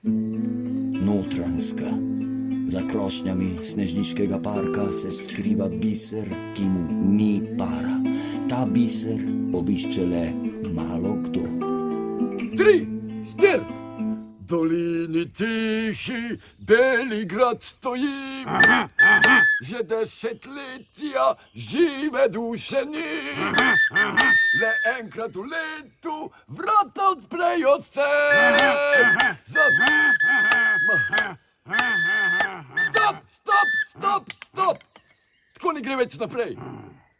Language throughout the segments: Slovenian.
Notranjska. Za krošnjami snežniškega parka se skriva biser, ki mu ni para. Ta biser obišče le malo kdo. 3, 4. Dolini tihi, Beligrad stoji, že desetletja žive duše ni. Le enkrat v letu vrata odprejo se. Stop! Tako ne gre več naprej.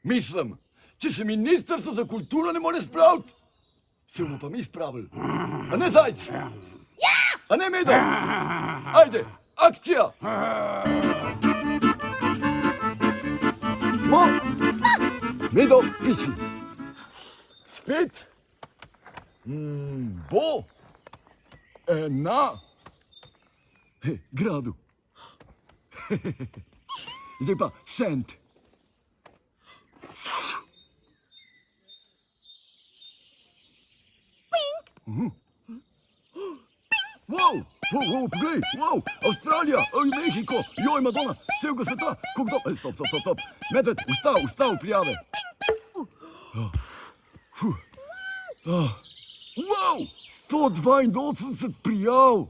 Mislim, če še ministrstvo za kulturo ne more spraviti, se bomo pa mi spravili. A ne, Zajc? A ne, Medo? Ajde, akcija! Smo? Medo, piši. Spet bo na gradu. Zdaj pa šent. Wow, poglej, wow, Avstralija, Mehiko, joj, Madonna, celega sveta, kako to, stop, medved, ustav, prijave. Wow, 182 prijav.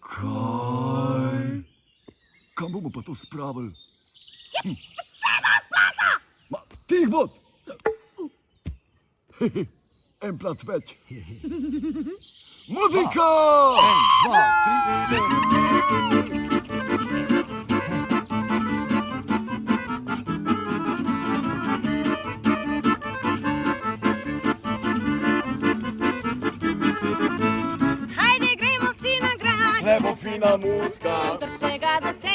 Kaj? Kam bomo pa to spravili? Vse do splaca! Tih bod! En plac več. Muzika! 1, 2, 3, 4. Hajde, gremo vsi na grad! Nebo fina muska. 4. do 7.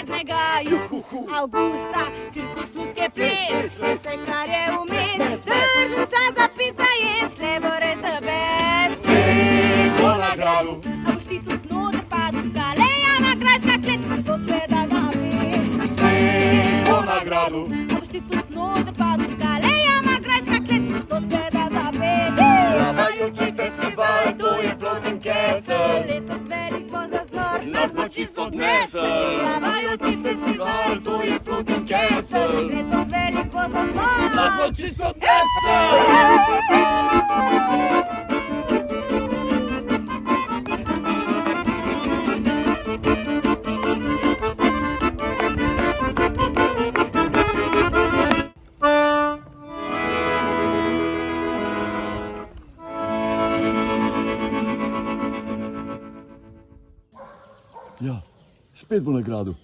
avgusta, cirkus, lutke, ples, vse kar je vmes, tržnica za pica jest, levo res the best. Spet na gradu. A boš ti tudi noter padel skale, jama grajska klet, soseda zapet. Spet na gradu. A boš ti tudi noter padel skale, jama grajska klet, soseda zapet. Plavajoči festival, to je Floating Castle. Letos velik bo zaznor, Nas bo čisto odnesel. Plavajoči festival, to je Floating Castle. letos velik bo zaznor. Nas bo čisto odnesel. Ja, spet bo na gradu.